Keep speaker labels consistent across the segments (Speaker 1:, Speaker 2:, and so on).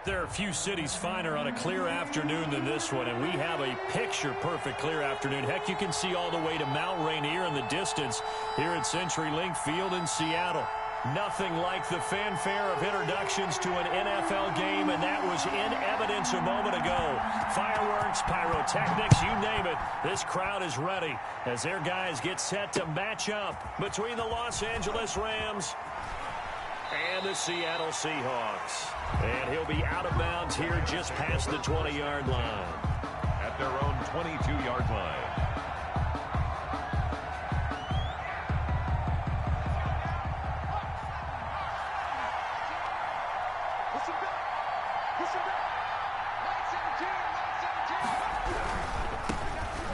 Speaker 1: There are a few cities finer on a clear afternoon than this one, and we have a picture-perfect clear afternoon. Heck, you can see all the way to Mount Rainier in the distance here at CenturyLink Field in Seattle. Nothing like the fanfare of introductions to an NFL game, and that was in evidence a moment ago. Fireworks, pyrotechnics, you name it. This crowd is ready as their guys get set to match up between the Los Angeles Rams and the Seattle Seahawks. And he'll be out of bounds here just past the 20-yard line.
Speaker 2: At their own 22-yard line.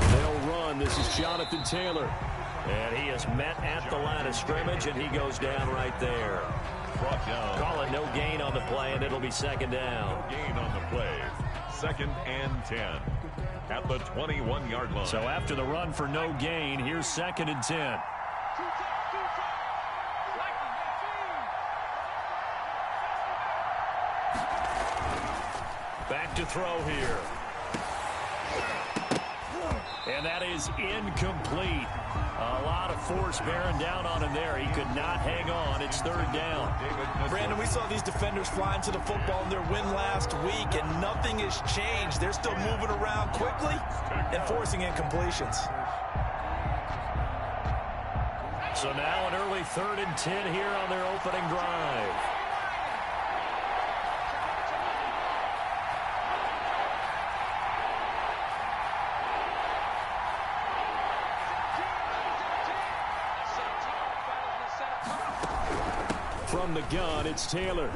Speaker 1: They'll run. This is Jonathan Taylor. And he is met at the line of scrimmage, and he goes down right there. Call it no gain on the play, and it'll be second down.
Speaker 2: No gain on the play. 2nd and 10 at the 21-yard line.
Speaker 1: So after the run for no gain, here's 2nd and 10. Back to throw here. And that is incomplete. A lot of force bearing down on him there. He could not hang on. It's 3rd down.
Speaker 3: Brandon, we saw these defenders flying to the football in their win last week, and nothing has changed. They're still moving around quickly and forcing incompletions.
Speaker 1: So now an early 3rd and 10 here on their opening drive. From the gun, it's Taylor.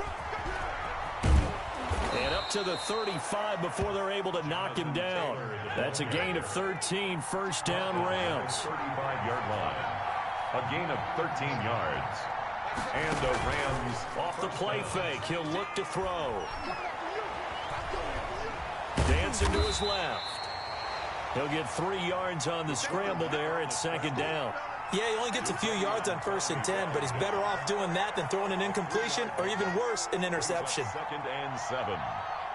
Speaker 1: And up to the 35 before they're able to knock him down. That's a gain of 13, 1st down Rams.
Speaker 2: 35-yard line. A gain of 13 yards. And the Rams
Speaker 1: off the play fake. He'll look to throw. Dancing to his left. He'll get 3 yards on the scramble there. It's 2nd down.
Speaker 3: Yeah, he only gets a few yards on 1st and 10, but he's better off doing that than throwing an incompletion or even worse, an interception.
Speaker 2: 2nd and 7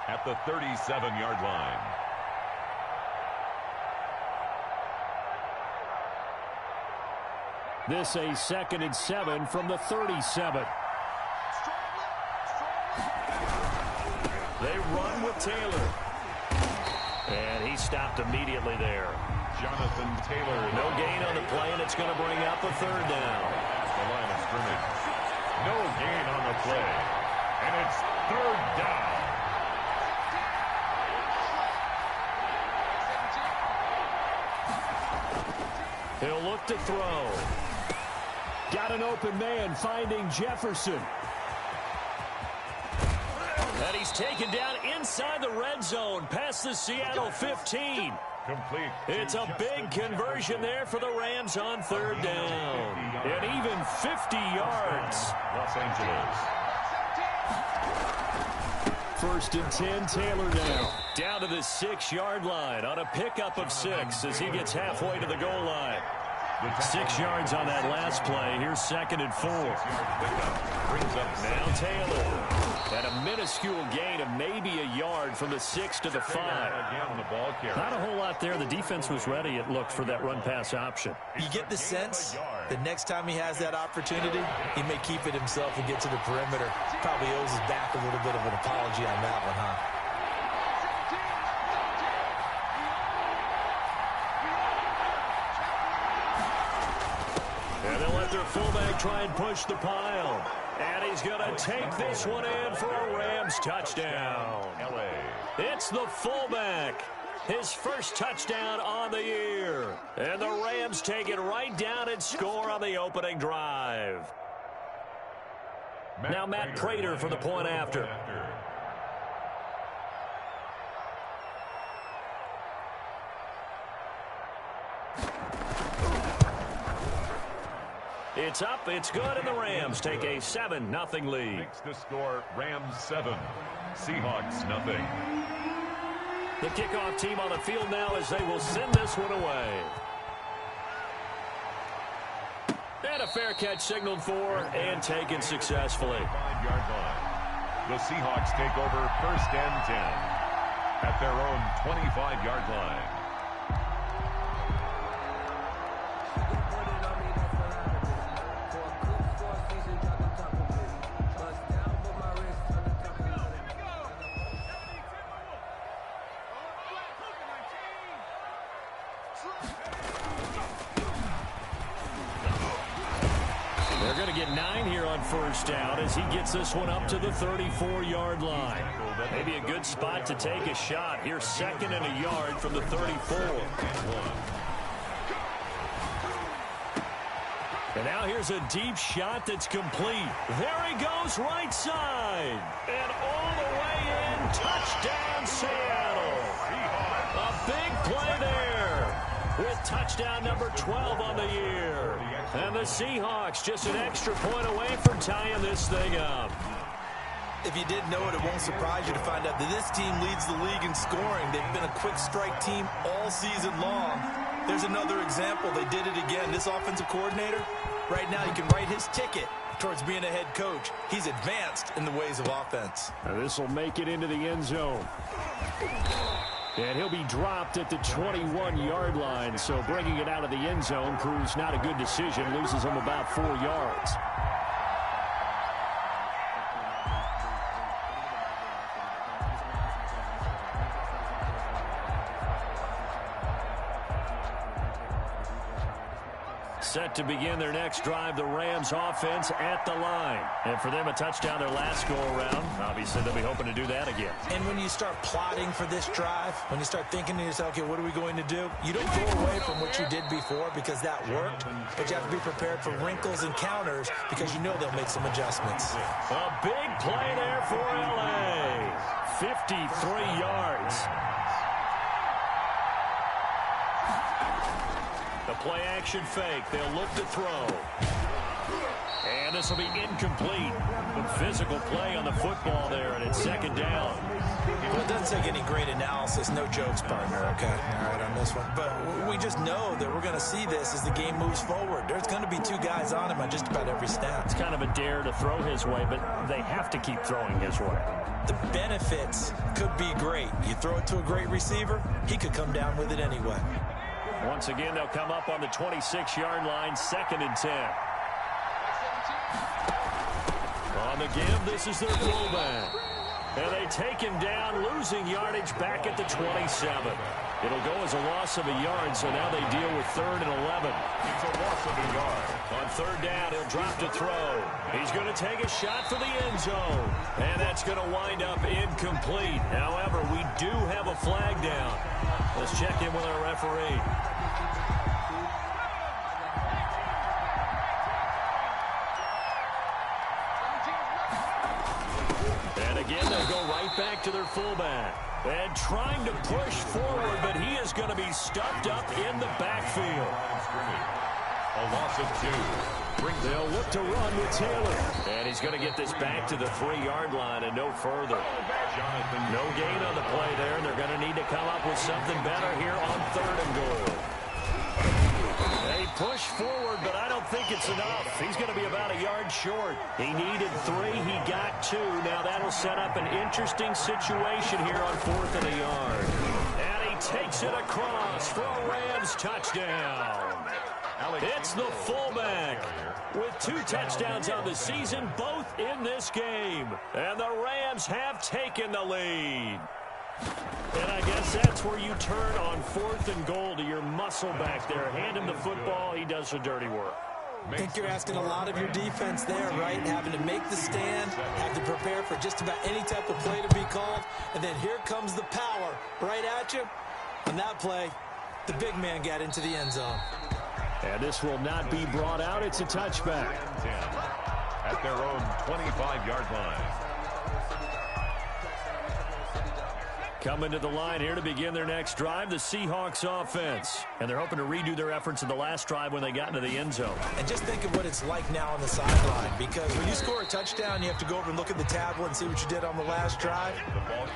Speaker 2: at the 37-yard line.
Speaker 1: This a 2nd and 7 from the 37. They run with Taylor. And he stopped immediately there.
Speaker 2: Jonathan Taylor.
Speaker 1: No gain on the play, and it's going to bring up a 3rd down.
Speaker 2: Past the line of scrimmage. No gain on the play. And it's 3rd down.
Speaker 1: He'll look to throw. Got an open man finding Jefferson. And he's taken down inside the red zone past the Seattle 15.
Speaker 2: Complete.
Speaker 1: It's a big conversion there for the Rams on 3rd down. And even 50 yards.
Speaker 2: Los Angeles.
Speaker 1: 1st and 10, Taylor now. Down to the 6-yard line on a pickup of 6 as he gets halfway to the goal line. 6 yards on that last play. Here's 2nd and 4.
Speaker 2: Brings up
Speaker 1: now Taylor. And a minuscule gain of maybe a yard from the 6 to the 5. Not a whole lot there. The defense was ready, it looked, for that run-pass option.
Speaker 3: You get the sense that next time he has that opportunity, he may keep it himself and get to the perimeter. Probably owes his back a little bit of an apology on that one, huh?
Speaker 1: And they'll let their fullback try and push the pile. And he's going to take this one in for a Rams touchdown. It's the fullback. His first touchdown on the year. And the Rams take it right down and score on the opening drive. Now Matt Prater for the point after. It's up, it's good, and the Rams take a 7-0 lead.
Speaker 2: Makes the score Rams 7, Seahawks nothing.
Speaker 1: The kickoff team on the field now as they will send this one away. And a fair catch signaled for and taken successfully.
Speaker 2: 5-yard line. The Seahawks take over 1st and 10 at their own 25-yard line.
Speaker 1: They're going to get 9 here on 1st down as he gets this one up to the 34-yard line. Maybe a good spot to take a shot. Here's 2nd and a yard from the 34. And now here's a deep shot that's complete. There he goes, right side. And all the way in, touchdown Seattle. A big play there with touchdown number 12 on the year. And the Seahawks just an extra point away from tying this thing up.
Speaker 3: If you didn't know it, it won't surprise you to find out that this team leads the league in scoring. They've been a quick strike team all season long. There's another example. They did it again. This offensive coordinator, right now you can write his ticket towards being a head coach. He's advanced in the ways of offense.
Speaker 1: Now this will make it into the end zone. And he'll be dropped at the 21-yard line, so bringing it out of the end zone proves not a good decision, loses him about 4 yards. Set to begin their next drive, the Rams offense at the line. And for them, a touchdown their last go-around. Obviously, they'll be hoping to do that again.
Speaker 3: And when you start plotting for this drive, when you start thinking to yourself, okay, what are we going to do? You don't go away from what you did before because that worked, but you have to be prepared for wrinkles and counters because you know they'll make some adjustments.
Speaker 1: A big play there for L.A. 53 yards. The play-action fake. They'll look to throw. And this will be incomplete. The physical play on the football there, and it's 2nd down.
Speaker 3: Well, it doesn't take any great analysis. No jokes, partner, okay? All right, on this one. But we just know that we're going to see this as the game moves forward. There's going to be 2 guys on him on just about every snap.
Speaker 1: It's kind of a dare to throw his way, but they have to keep throwing his way.
Speaker 3: The benefits could be great. You throw it to a great receiver, he could come down with it anyway.
Speaker 1: Once again, they'll come up on the 26-yard line, 2nd and 10. On the give, this is their fullback. And they take him down, losing yardage back at the 27. It'll go as a loss of a yard, so now they deal with 3rd and 11.
Speaker 2: It's a loss of a yard.
Speaker 1: On 3rd down, he'll drop to throw. He's going to take a shot for the end zone. And that's going to wind up incomplete. However, we do have a flag down. Let's check in with our referee. And again, they'll go right back to their fullback. And trying to push forward, but he is going to be stuffed up in the backfield.
Speaker 2: A loss of 2.
Speaker 1: They'll look to run with Taylor. And he's going to get this back to the 3-yard line and no further. No gain on the play there, and they're going to need to come up with something better here on 3rd and goal. They push forward, but I don't think it's enough. He's going to be about a yard short. He needed 3. He got 2. Now that'll set up an interesting situation here on 4th and a yard. And he takes it across for a Rams touchdown. It's the fullback with 2 touchdowns on the season, both in this game. And the Rams have taken the lead. And I guess that's where you turn on 4th and goal to your muscle back there. Hand him the football. He does the dirty work.
Speaker 3: I think you're asking a lot of your defense there, right? Having to make the stand, have to prepare for just about any type of play to be called. And then here comes the power right at you. On that play, the big man got into the end zone.
Speaker 1: And this will not be brought out. It's a touchback.
Speaker 2: At their own 25-yard line.
Speaker 1: Coming to the line here to begin their next drive, the Seahawks offense. And they're hoping to redo their efforts in the last drive when they got into the end zone.
Speaker 3: And just think of what it's like now on the sideline, because when you score a touchdown, you have to go over and look at the tablet and see what you did on the last drive.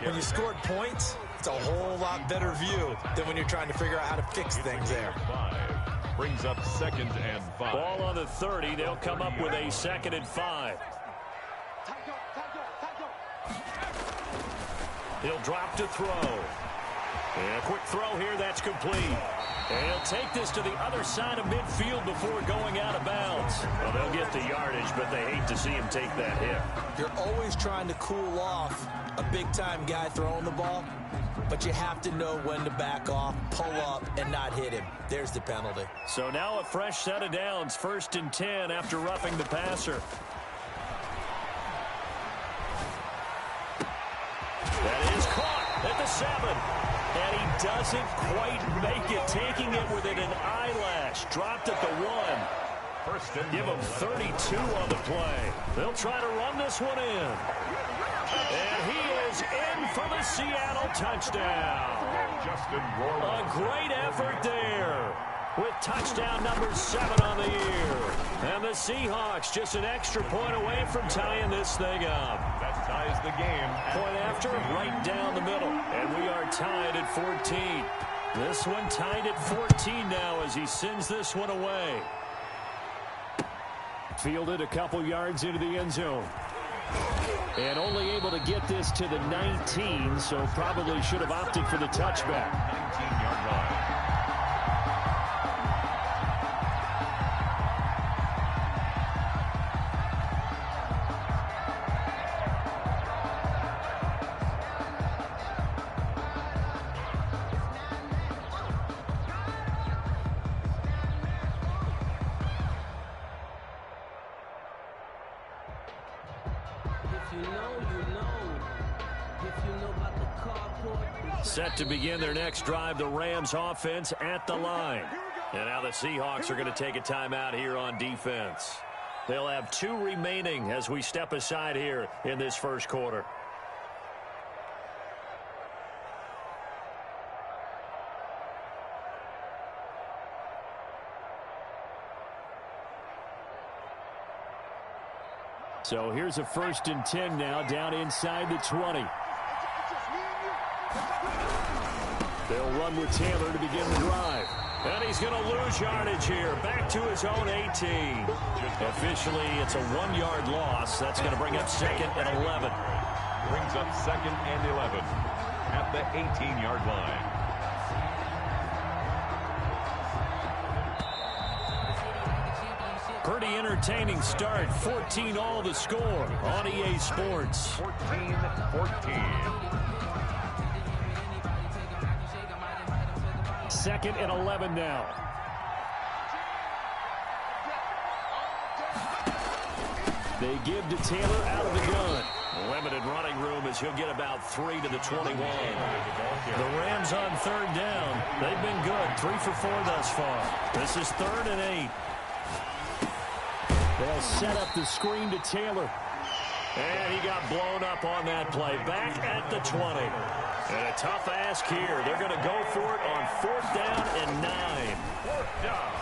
Speaker 3: When you scored points, it's a whole lot better view than when you're trying to figure out how to fix things there.
Speaker 2: Brings up 2nd and 5.
Speaker 1: Ball on the 30. They'll come up with a 2nd and 5. He'll drop to throw. And a quick throw here, that's complete. And he'll take this to the other side of midfield before going out of bounds. Well, they'll get the yardage, but they hate to see him take that hit.
Speaker 3: You're always trying to cool off a big-time guy throwing the ball, but you have to know when to back off, pull up, and not hit him. There's the penalty.
Speaker 1: So now a fresh set of downs, 1st and 10 after roughing the passer. That is caught at the 7. And he doesn't quite make it, taking it within an eyelash. Dropped at the 1. Give him 32 on the play. They'll try to run this one in. And he is in for the Seattle touchdown. A great effort there, with touchdown number 7 on the year. And the Seahawks just an extra point away from tying this thing up.
Speaker 2: That ties the game.
Speaker 1: Point after, right down the middle. And we are tied at 14. This one tied at 14 now as he sends this one away. Fielded a couple yards into the end zone. And only able to get this to the 19, so probably should have opted for the touchback.
Speaker 2: 19-yard line.
Speaker 1: Set to begin their next drive, the Rams offense at the line. And now the Seahawks are going to take a timeout here on defense. They'll have 2 remaining as we step aside here in this first quarter. So here's a 1st and 10 now, down inside the 20. They'll run with Taylor to begin the drive. And he's going to lose yardage here. Back to his own 18. Officially, it's a 1-yard loss. That's going to bring up 2nd and 11.
Speaker 2: Brings up 2nd and 11 at the 18-yard line.
Speaker 1: Pretty entertaining start. 14 all the score on EA Sports.
Speaker 2: 14-14.
Speaker 1: 2nd and 11 now. They give to Taylor out of the gun. Limited running room as he'll get about 3 to the 21. The Rams on 3rd down. They've been good. 3 for 4 thus far. This is 3rd and 8. They'll set up the screen to Taylor. And he got blown up on that play. Back at the 20. And a tough ask here. They're going to go for it on 4th down and 9.
Speaker 2: 4th down.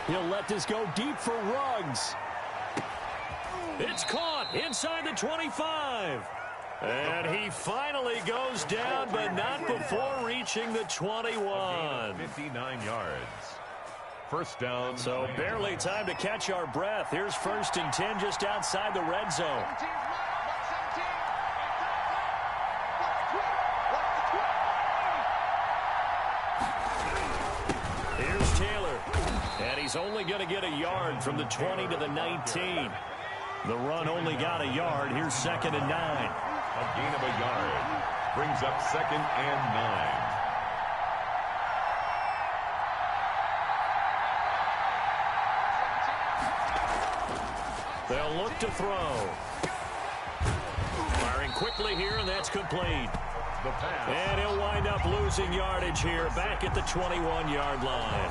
Speaker 1: He'll let this go deep for Ruggs. It's caught inside the 25. And he finally goes down, but not before reaching the 21.
Speaker 2: 59 yards. 1st down.
Speaker 1: So barely time to catch our breath. Here's 1st and 10 just outside the red zone. Here's Taylor. And he's only going to get a yard from the 20 to the 19. The run only got a yard. Here's 2nd and 9.
Speaker 2: A gain of a yard. Brings up 2nd and 9.
Speaker 1: They'll look to throw. Firing quickly here, and that's complete.
Speaker 2: The pass.
Speaker 1: And he'll wind up losing yardage here, back at the 21-yard line.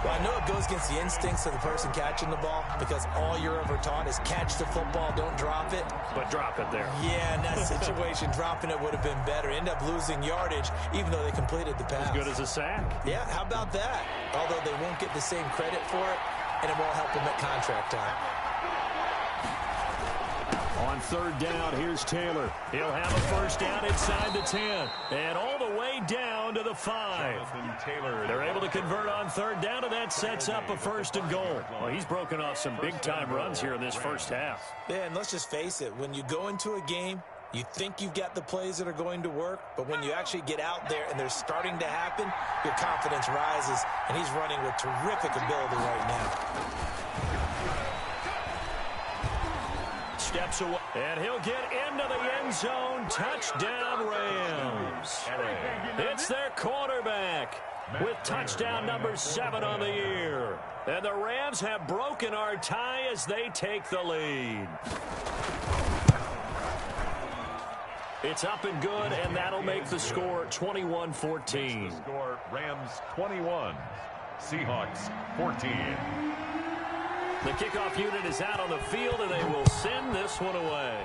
Speaker 3: Well, I know it goes against the instincts of the person catching the ball, because all you're ever taught is catch the football, don't drop it.
Speaker 1: But drop it there.
Speaker 3: Yeah, in that situation, dropping it would have been better. End up losing yardage, even though they completed the pass.
Speaker 1: As good as a sack.
Speaker 3: Yeah, how about that? Although they won't get the same credit for it, and it won't help them at contract time.
Speaker 1: On 3rd down, here's Taylor. He'll have a 1st down inside the 10. And all the way down to the 5. They're able to convert on 3rd down, and that sets up a 1st and goal. Well, he's broken off some big-time runs here in this first half.
Speaker 3: Yeah, and let's just face it. When you go into a game You think you've got the plays that are going to work, but when you actually get out there and they're starting to happen, your confidence rises, and he's running with terrific ability right now.
Speaker 1: Steps away, and he'll get into the end zone. Touchdown, Rams. It's their quarterback with touchdown number 7 on the year. And the Rams have broken our tie as they take the lead. It's up and good, and that'll make the score 21-14.
Speaker 2: Score Rams 21, Seahawks 14.
Speaker 1: The kickoff unit is out on the field, and they will send this one away.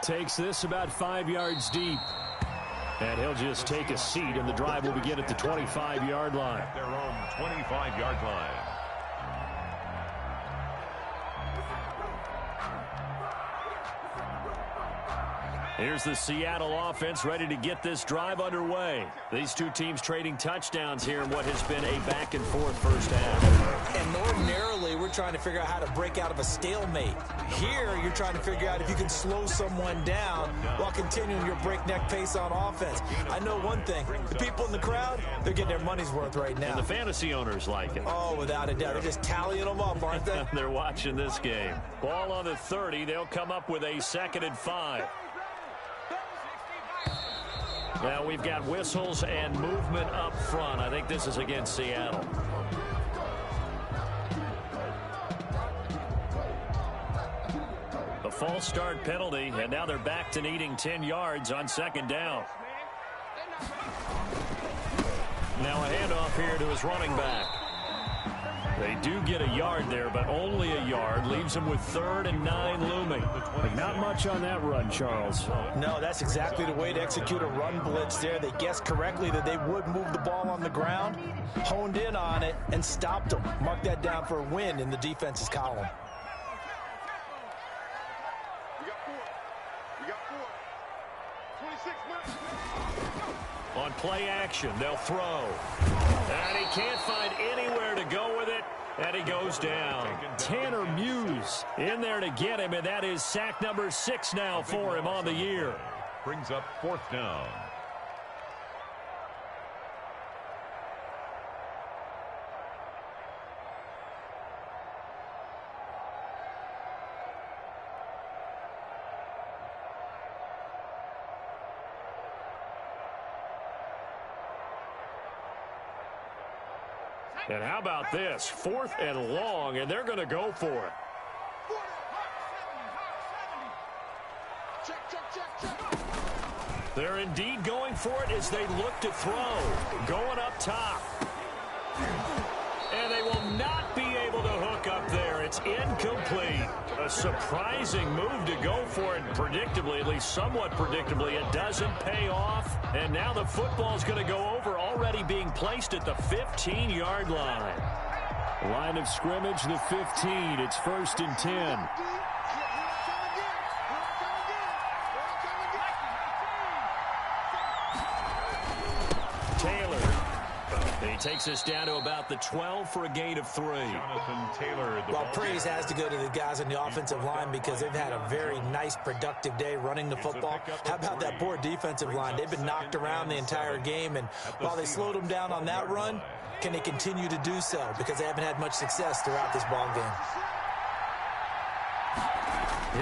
Speaker 1: Takes this about 5 yards deep. And he'll just take a seat, and the drive will begin at the 25-yard line.
Speaker 2: At their own 25-yard line.
Speaker 1: Here's the Seattle offense ready to get this drive underway. These two teams trading touchdowns here in what has been a back-and-forth first half.
Speaker 3: And ordinarily, we're trying to figure out how to break out of a stalemate. Here, you're trying to figure out if you can slow someone down while continuing your breakneck pace on offense. I know one thing. The people in the crowd, they're getting their money's worth right now.
Speaker 1: And the fantasy owners like it.
Speaker 3: Oh, without a doubt. They're just tallying them up, aren't they?
Speaker 1: They're watching this game. Ball on the 30. They'll come up with a 2nd and 5. Now we've got whistles and movement up front. I think this is against Seattle. A false start penalty, and now they're back to needing 10 yards on 2nd down. Now a handoff here to his running back. They do get a yard there, but only a yard. Leaves them with 3rd and 9 looming. But not much on that run, Charles.
Speaker 3: No, that's exactly the way to execute a run blitz there. They guessed correctly that they would move the ball on the ground, honed in on it, and stopped them. Mark that down for a win in the defense's column.
Speaker 4: We got 4. 26 minutes.
Speaker 1: On play action, they'll throw. And he can't find anywhere to go with it, and he goes down. Tanner Muse in there to get him, and that is sack number 6 now for him on the year.
Speaker 2: Brings up 4th down.
Speaker 1: And how about this? 4th and long, and they're going to go for it. They're indeed going for it as they look to throw. Going up top. And they will not be able to hook up there. It's incomplete. A surprising move to go for it predictably, at least somewhat predictably. It doesn't pay off. And now the football's going to go over, already being placed at the 15-yard line. Line of scrimmage, the 15. It's 1st and 10. Taylor. He takes us down to about the 12 for a gain of 3.
Speaker 2: Jonathan Taylor.
Speaker 3: Well, praise has to go to the guys on the offensive line because they've had a very nice, productive day running the football. How about that poor defensive line? They've been knocked around the entire game, and while they slowed them down on that run, can they continue to do so? Because they haven't had much success throughout this ball game.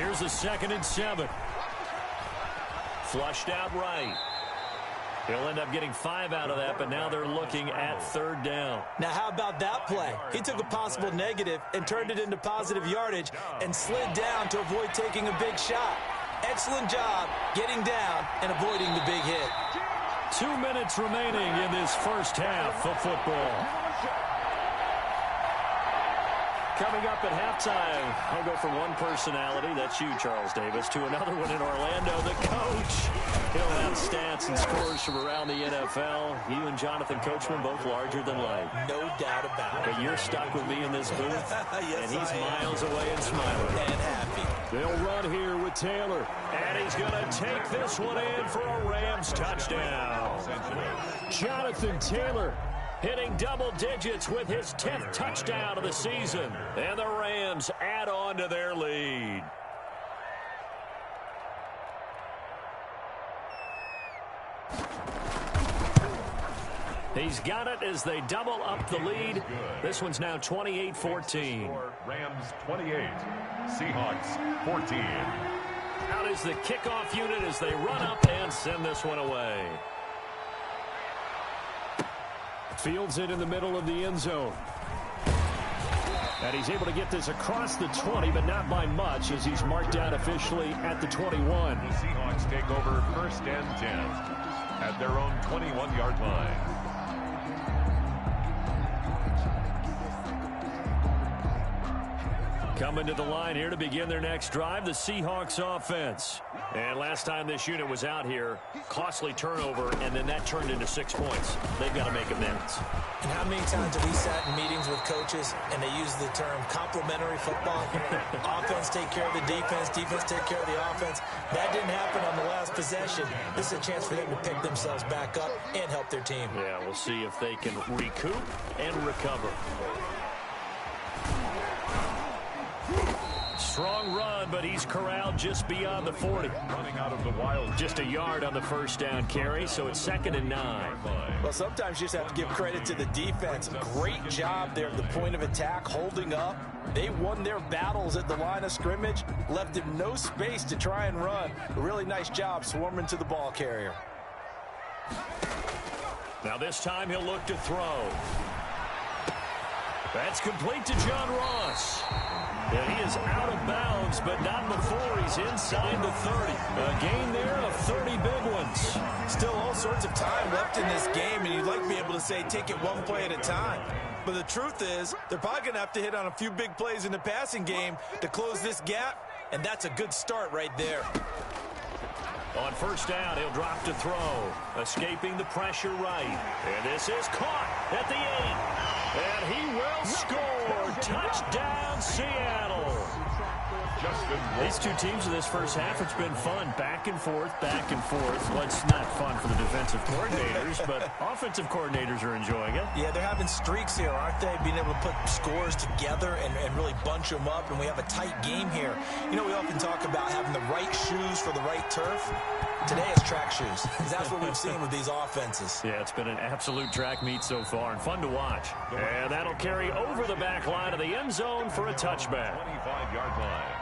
Speaker 1: Here's a 2nd and 7. Flushed out right. He'll end up getting 5 out of that, but now they're looking at 3rd down.
Speaker 3: Now, how about that play? He took a possible negative and turned it into positive yardage and slid down to avoid taking a big shot. Excellent job getting down and avoiding the big hit.
Speaker 1: 2 minutes remaining in this first half of football. Coming up at halftime, I'll go from one personality, that's you, Charles Davis, to another one in Orlando, the coach. He'll have stats and scores from around the NFL. You and Jonathan Coachman, both larger than life.
Speaker 3: No doubt about it.
Speaker 1: But you're stuck with me in this booth,
Speaker 3: Yes,
Speaker 1: and he's
Speaker 3: I am.
Speaker 1: miles away and smiling.
Speaker 3: And happy.
Speaker 1: They'll run here with Taylor, and he's going to take this one in for a Rams touchdown. Jonathan Taylor hitting double digits with his 10th touchdown of the season. And the Rams add on to their lead. He's got it as they double up the lead. This one's now 28-14.
Speaker 2: Rams 28, Seahawks 14.
Speaker 1: Out is the kickoff unit as they run up and send this one away. Fields it in the middle of the end zone. And he's able to get this across the 20, but not by much, as he's marked down officially at the 21.
Speaker 2: The Seahawks take over 1st and 10 at their own 21-yard line.
Speaker 1: Coming to the line here to begin their next drive, the Seahawks offense. And last time this unit was out here, costly turnover, and then that turned into 6 points. They've got to make amends.
Speaker 3: And how many times have we sat in meetings with coaches and they use the term complementary football? Offense take care of the defense, defense take care of the offense. That didn't happen on the last possession. This is a chance for them to pick themselves back up and help their team.
Speaker 1: Yeah, we'll see if they can recoup and recover. Strong run, but he's corralled just beyond the 40.
Speaker 2: Running out of the wild.
Speaker 1: Just a yard on the first down carry, so it's 2nd and 9.
Speaker 3: Well, sometimes you just have to give credit to the defense. Great job there at the point of attack, holding up. They won their battles at the line of scrimmage, left him no space to try and run. A really nice job swarming to the ball carrier.
Speaker 1: Now this time he'll look to throw. That's complete to John Ross. And he is out of bounds, but not before he's inside the 30. A gain there of 30 big ones.
Speaker 3: Still all sorts of time left in this game, and you'd like to be able to say take it one play at a time. But the truth is, they're probably going to have to hit on a few big plays in the passing game to close this gap, and that's a good start right there.
Speaker 1: On first down, he'll drop to throw. Escaping the pressure right. And this is caught at the 8. And he will score. Touchdown, Seattle. These two teams in this first half, it's been fun. Back and forth, back and forth. Well, it's not fun for the defensive coordinators, but offensive coordinators are enjoying it.
Speaker 3: Yeah, they're having streaks here, aren't they? Being able to put scores together and really bunch them up, and we have a tight game here. You know, we often talk about having the right shoes for the right turf. Today it's track shoes, because that's what we've seen with these offenses.
Speaker 1: Yeah, it's been an absolute track meet so far, and fun to watch. And that'll carry over the back line of the end zone for a touchback.
Speaker 2: 25-yard line.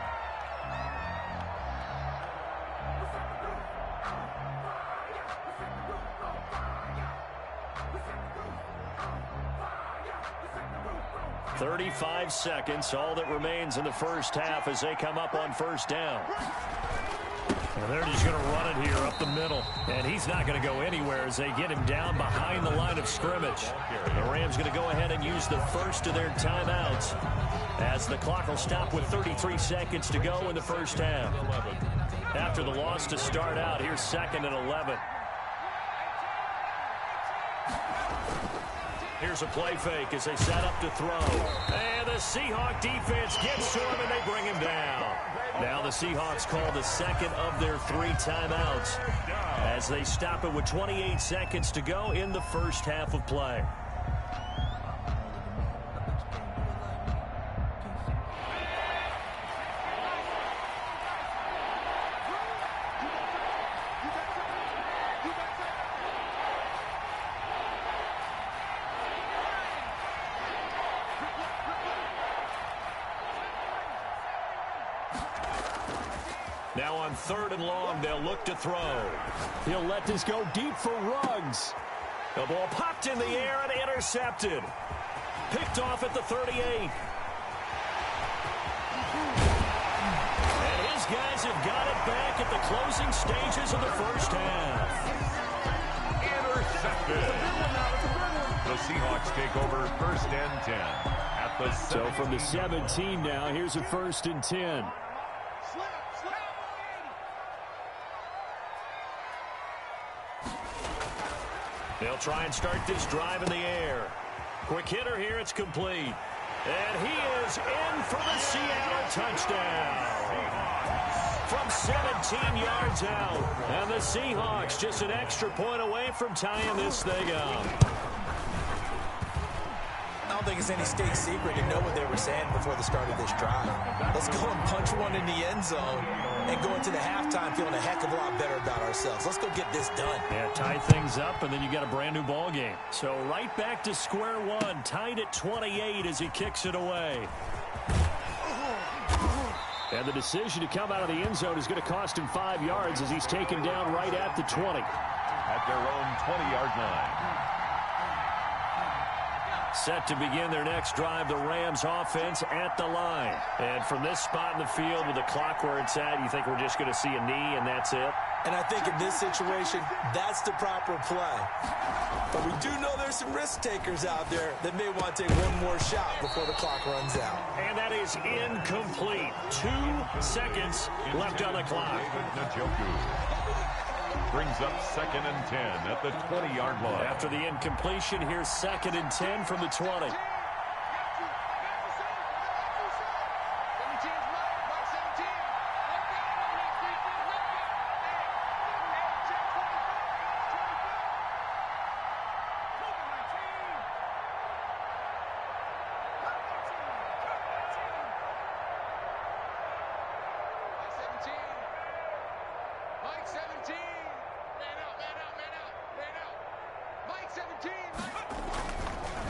Speaker 1: .35 seconds, all that remains in the first half as they come up on first down. And they're just going to run it here up the middle. And he's not going to go anywhere as they get him down behind the line of scrimmage. The Rams going to go ahead and use the first of their timeouts as the clock will stop with 33 seconds to go in the first half. After the loss to start out, here's 2nd and 11. Here's a play fake as they set up to throw. And the Seahawk defense gets to him and they bring him down. Now the Seahawks call the 2nd of their 3 timeouts as they stop it with 28 seconds to go in the first half of play. Now on 3rd and long, they'll look to throw. He'll let this go deep for Ruggs. The ball popped in the air and intercepted. Picked off at the 38. And his guys have got it back at the closing stages of the first half.
Speaker 2: Intercepted. The Seahawks take over 1st and 10 at the 17.
Speaker 1: So from the 17 now, here's a 1st and 10. They'll try and start this drive in the air. Quick hitter here, it's complete. And he is in for the Seattle touchdown. From 17 yards out. And the Seahawks just an extra point away from tying this thing up.
Speaker 3: don't think it's any state secret to know what they were saying before the start of this drive. Let's go and punch one in the end zone and go into the halftime feeling a heck of a lot better about ourselves. Let's go get this done.
Speaker 1: Yeah, tie things up, and then you got a brand new ball game. So right back to square one, tied at 28 as he kicks it away. And the decision to come out of the end zone is going to cost him 5 yards as he's taken down right at the 20.
Speaker 2: At their own 20-yard line.
Speaker 1: Set to begin their next drive, the Rams offense at the line. And from this spot in the field with the clock where it's at, you think we're just going to see a knee and that's it?
Speaker 3: And I think in this situation, that's the proper play. But we do know there's some risk takers out there that may want to take one more shot before the clock runs out.
Speaker 1: And that is incomplete. 2 seconds left on the clock.
Speaker 2: Brings up 2nd and 10 at the 20-yard line.
Speaker 1: After the incompletion, here's 2nd and 10 from the 20.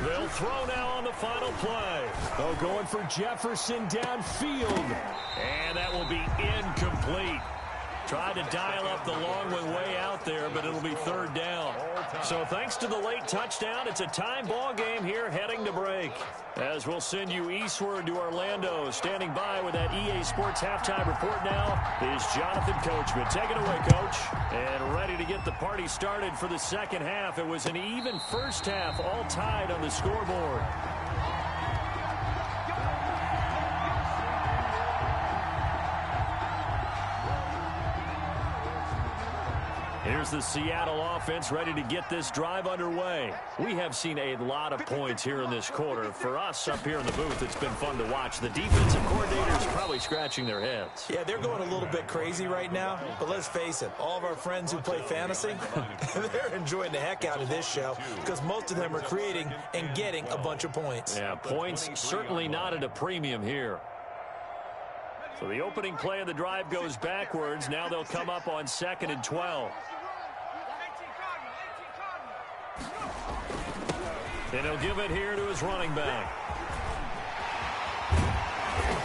Speaker 1: They'll throw now on the final play. They're going for Jefferson downfield. And that will be incomplete. Tried to dial up the long one way out there, but it'll be 3rd down. So thanks to the late touchdown, it's a tie ball game here heading to break. As we'll send you eastward to Orlando. Standing by with that EA Sports halftime report now is Jonathan Coachman. Take it away, Coach. And ready to get the party started for the second half. It was an even first half, all tied on the scoreboard. Here's the Seattle offense ready to get this drive underway. We have seen a lot of points here in this quarter. For us up here in the booth, it's been fun to watch. The defensive coordinators probably scratching their heads.
Speaker 3: Yeah, they're going a little bit crazy right now. But let's face it, all of our friends who play fantasy, they're enjoying the heck out of this show because most of them are creating and getting a bunch of points.
Speaker 1: Yeah, points certainly not at a premium here. So the opening play of the drive goes backwards. Now they'll come up on 2nd and 12. And he'll give it here to his running back.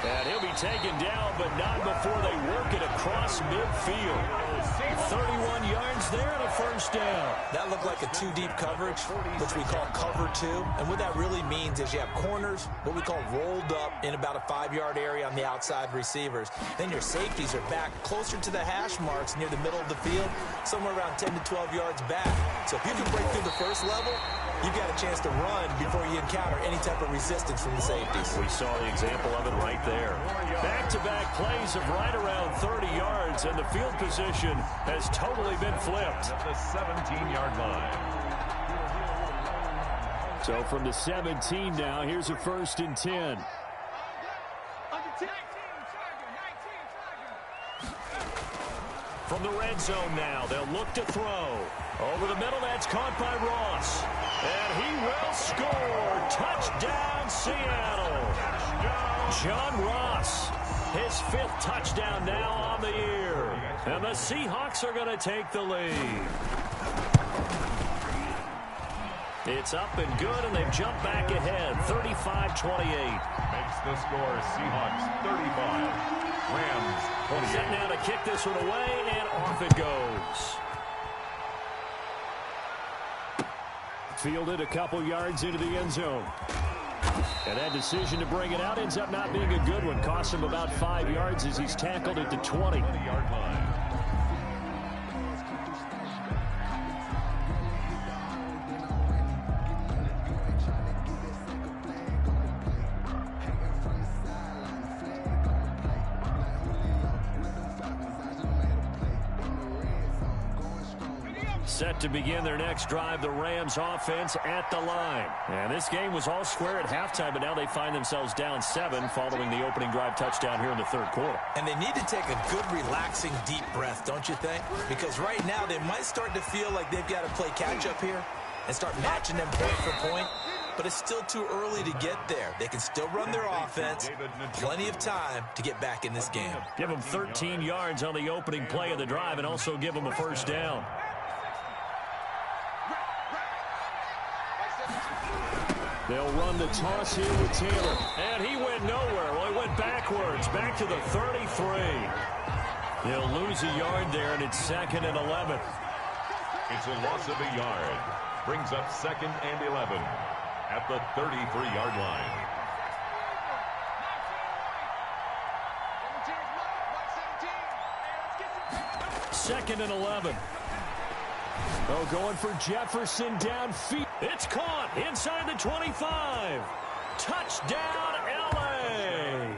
Speaker 1: And he'll be taken down, but not before they work it across midfield. 31 yards there and a first down.
Speaker 3: That looked like a 2-deep coverage, which we call cover 2. And what that really means is you have corners, what we call rolled up in about a 5-yard area on the outside receivers. Then your safeties are back closer to the hash marks near the middle of the field, somewhere around 10 to 12 yards back. So if you can break through the first level, you've got a chance to run before you encounter any type of resistance from the safeties.
Speaker 1: We saw the example of it right there. Back-to-back plays of right around 30 yards, and the field position has totally been flipped.
Speaker 2: At the 17-yard line.
Speaker 1: So from the 17 now, here's a 1st and 10. From the red zone now, they'll look to throw. Over the middle, that's caught by Ross. And he will score. Touchdown, Seattle. John Ross, his 5th touchdown now on the year. And the Seahawks are going to take the lead. It's up and good, and they've jumped back ahead, 35-28.
Speaker 2: Makes the score Seahawks 35. Rams 28.
Speaker 1: Set now to kick this one away, and off it goes. Fielded a couple yards into the end zone. And that decision to bring it out ends up not being a good one. Costs him about 5 yards as he's tackled at the 20-yard line. Set to begin their next drive, the Rams offense at the line. And this game was all square at halftime, but now they find themselves down 7 following the opening drive touchdown here in the 3rd quarter.
Speaker 3: And they need to take a good, relaxing, deep breath, don't you think? Because right now they might start to feel like they've got to play catch-up here and start matching them point for point. but it's still too early to get there. They can still run their offense. Plenty of time to get back in this game.
Speaker 1: Give them 13 yards on the opening play of the drive and also give them a first down. They'll run the toss here with Taylor. And he went nowhere. Well, he went backwards, back to the 33. They'll lose a yard there, and it's 2nd and 11.
Speaker 2: It's a loss of a yard. Brings up 2nd and 11 at the 33-yard line.
Speaker 1: Second and 11. Oh, going for Jefferson downfield. It's caught inside the 25. Touchdown, L.A.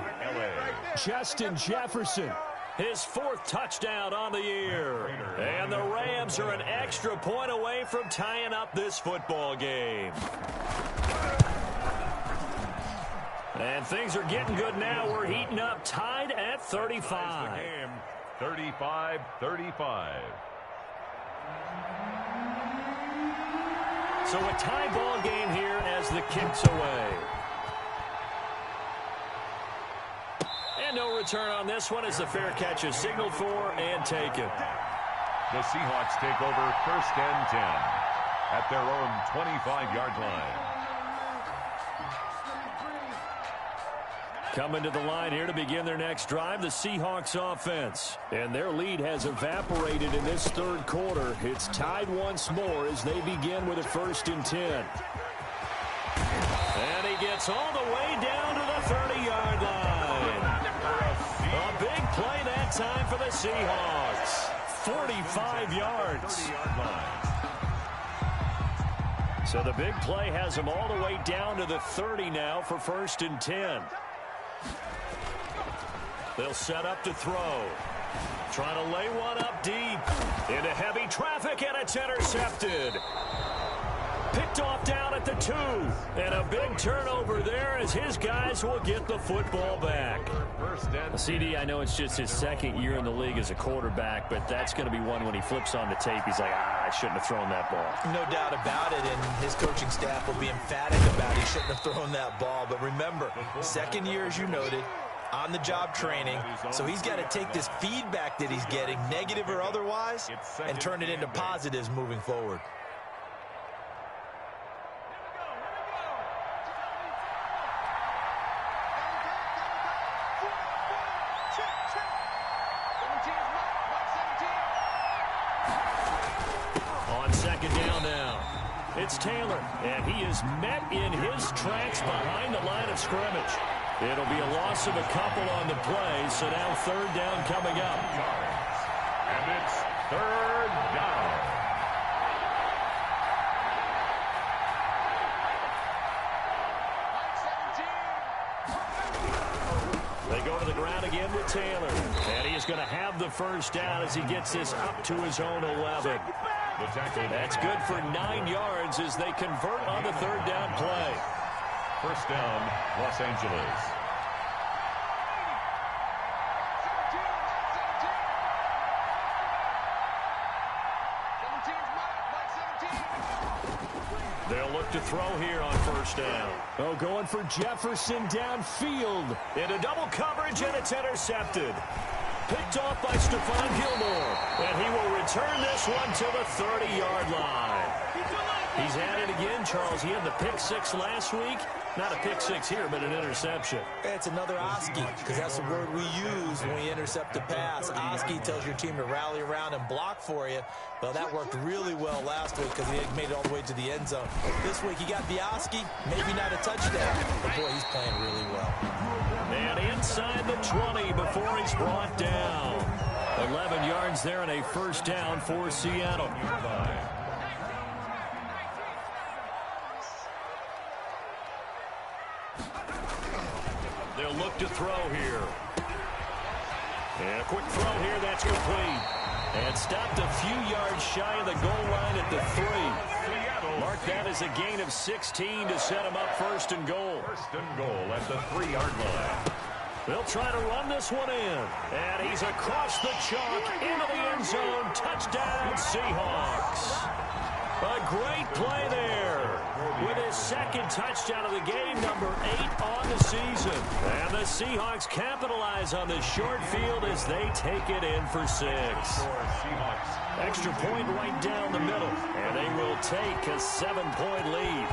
Speaker 1: Justin Jefferson, his 4th touchdown on the year. And the Rams are an extra point away from tying up this football game. And things are getting good now. We're heating up, tied at 35.
Speaker 2: 35-35.
Speaker 1: So a tie ball game here as the kick's away. And no return on this one as the fair catch is signaled for and taken.
Speaker 2: The Seahawks take over 1st and 10 at their own 25-yard line.
Speaker 1: Coming to the line here to begin their next drive, the Seahawks offense. And their lead has evaporated in this 3rd quarter. It's tied once more as they begin with a 1st and 10. And he gets all the way down to the 30-yard line. A big play that time for the Seahawks. 45 yards. So the big play has them all the way down to the 30 now for 1st and 10. They'll set up to throw. Trying to lay one up deep. Into heavy traffic, and it's intercepted. Picked off down at the 2. And a big turnover there as his guys will get the football back. CD, I know it's just his 2nd year in the league as a quarterback, but that's going to be one when he flips on the tape. He's like, I shouldn't have thrown that ball.
Speaker 3: No doubt about it, and his coaching staff will be emphatic about he shouldn't have thrown that ball. But remember, 2nd year, as you noted, on-the-job training, so he's got to take this feedback that he's getting, negative or otherwise, and turn it into positives moving forward.
Speaker 1: On 2nd down now, it's Taylor, and he is met in his tracks behind the line of scrimmage. It'll be a loss of a couple on the play, so now 3rd down coming up.
Speaker 2: And it's 3rd down.
Speaker 1: They go to the ground again with Taylor. And he is going to have the 1st down as he gets this up to his own 11. That's good for 9 yards as they convert on the 3rd down play.
Speaker 2: 1st down, Los Angeles.
Speaker 1: They'll look to throw here on 1st down. Oh, going for Jefferson downfield. Into double coverage, and it's intercepted. Picked off by Stephon Gilmore. And he will return this one to the 30-yard line. He's at it again, Charles. He had the pick 6 last week. Not a pick 6 here, but an interception.
Speaker 3: It's another Oski, because that's the word we use when we intercept a pass. Oski tells your team to rally around and block for you. Well, that worked really well last week because he made it all the way to the end zone. This week he got the Oski, maybe not a touchdown, but boy, he's playing really well.
Speaker 1: And inside the 20 before he's brought down. 11 yards there and a 1st down for Seattle. They'll look to throw here. And a quick throw here, that's complete. And stopped a few yards shy of the goal line at the 3. Mark that as a gain of 16 to set him up 1st and goal.
Speaker 2: 1st and goal at the 3-yard line.
Speaker 1: They'll try to run this one in. And he's across the chalk into the end zone. Touchdown, Seahawks. A great play there. With his second touchdown of the game, number 8 on the season. And the Seahawks capitalize on the short field as they take it in for 6. Extra point right down the middle. And they will take a 7-point lead.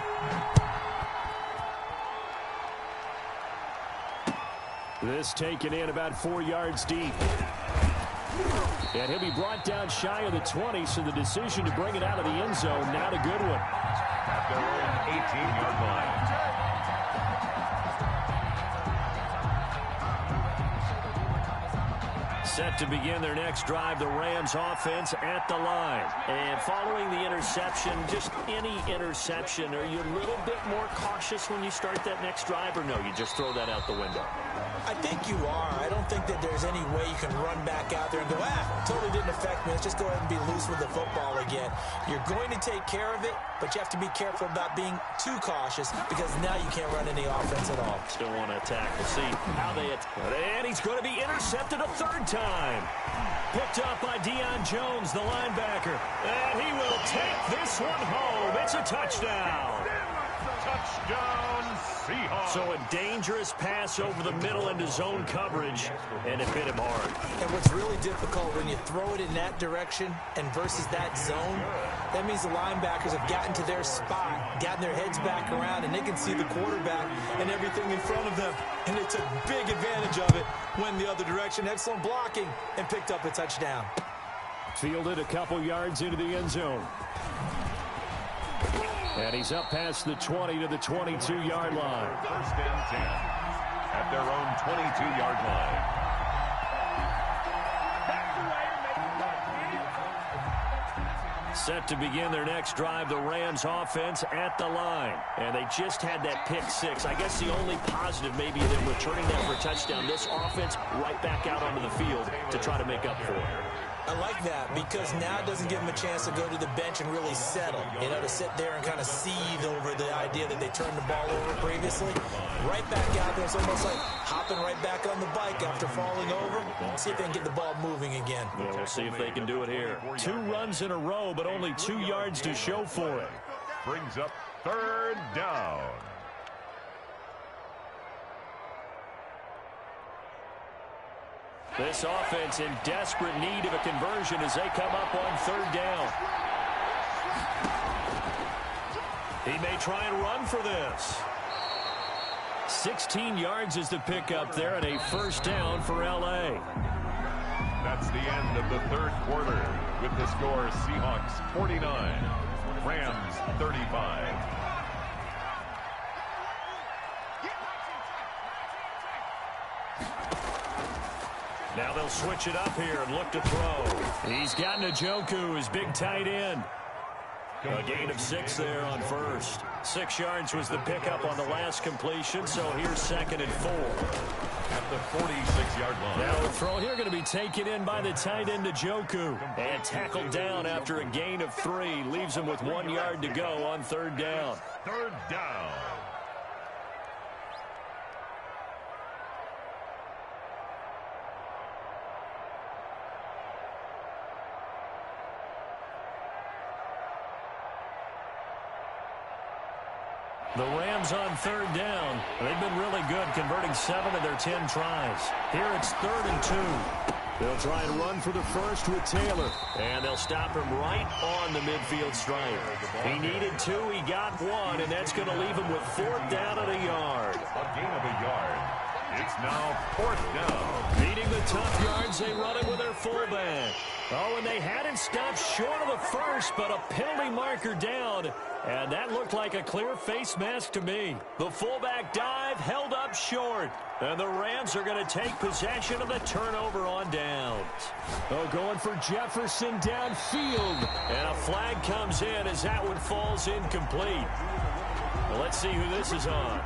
Speaker 1: This taken in about 4 yards deep. And he'll be brought down shy of the 20, so the decision to bring it out of the end zone, not a good one.
Speaker 2: At their own 18-yard line.
Speaker 1: Set to begin their next drive, the Rams offense at the line. And following the interception, just any interception, are you a little bit more cautious when you start that next drive, or no, you just throw that out the window?
Speaker 3: I think you are. I don't think that there's any way you can run back out there and go, totally didn't affect me. Let's just go ahead and be loose with the football again. You're going to take care of it, but you have to be careful about being too cautious because now you can't run any offense at all.
Speaker 1: Still want to attack. We'll see how they attack. And he's going to be intercepted a third time. Picked up by Deion Jones, the linebacker. And he will take this one home. It's a touchdown.
Speaker 2: Touchdown, Seahawks.
Speaker 1: So a dangerous pass over the middle into zone coverage, and it hit him hard.
Speaker 3: And what's really difficult when you throw it in that direction and versus that zone, that means the linebackers have gotten to their spot, gotten their heads back around, and they can see the quarterback and everything in front of them. And they took big advantage of it, went the other direction, excellent blocking, and picked up a touchdown.
Speaker 1: Fielded a couple yards into the end zone. And he's up past the 20 to the 22-yard line.
Speaker 2: First and 10 at their own 22-yard line.
Speaker 1: Set to begin their next drive, the Rams offense at the line. And they just had that pick 6. I guess the only positive maybe them returning that for a touchdown. This offense right back out onto the field to try to make up for it.
Speaker 3: I like that because now it doesn't give them a chance to go to the bench and really settle. You know, to sit there and kind of seethe over the idea that they turned the ball over previously. Right back out there. It's almost like hopping right back on the bike after falling over. See if they can get the ball moving again.
Speaker 1: Yeah, we'll see if they can do it here. 2 runs in a row, but only 2 yards to show for it.
Speaker 2: Brings up third down.
Speaker 1: This offense in desperate need of a conversion as they come up on third down. He may try and run for this. 16 yards is the pickup there and a first down for L.A.
Speaker 2: That's the end of the third quarter with the score Seahawks 49, Rams 35.
Speaker 1: Now they'll switch it up here and look to throw. He's got Njoku, his big tight end. A gain of 6 there on first. 6 yards was the pickup on the last completion, so here's 2nd and 4.
Speaker 2: At the 46-yard line.
Speaker 1: Now the throw here going to be taken in by the tight end Njoku. And tackled down after a gain of 3. Leaves him with 1 yard to go on third down.
Speaker 2: Third down.
Speaker 1: The Rams on third down. They've been really good, converting 7 of their 10 tries. Here it's 3rd and 2. They'll try and run for the first with Taylor. And they'll stop him right on the midfield stripe. He needed 2, he got 1, and that's going to leave him with 4th down and a yard.
Speaker 2: A gain of a yard. It's now 4th down.
Speaker 1: Needing the tough yards, they run it with their fullback. Oh, and they had it stopped short of the first, but a penalty marker down. And that looked like a clear face mask to me. The fullback dive held up short. And the Rams are going to take possession of the turnover on downs. Oh, going for Jefferson downfield. And a flag comes in as that one falls incomplete. Well, let's see who this is on.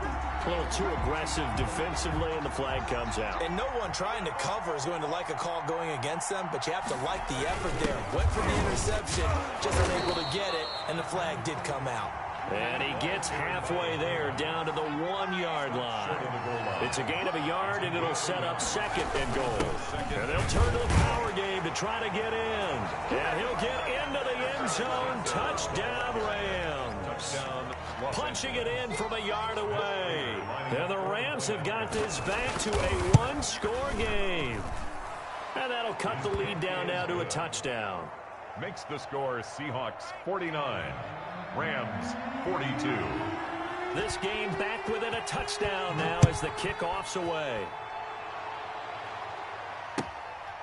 Speaker 1: A little too aggressive defensively, and the flag comes out.
Speaker 3: And no one trying to cover is going to like a call going against them, but you have to like the effort there. Went for the interception, just unable to get it, and the flag did come out.
Speaker 1: And he gets halfway there, down to the 1 yard line. It's a gain of a yard, and it'll set up 2nd and goal. And they'll turn to the power game to try to get in. And he'll get into the end zone. Touchdown, Rams. Punching it in from a yard away. And the Rams have got this back to a one-score game. And that'll cut the lead down now to a touchdown.
Speaker 2: Makes the score Seahawks 49, Rams 42.
Speaker 1: This game back within a touchdown now as the kickoff's away.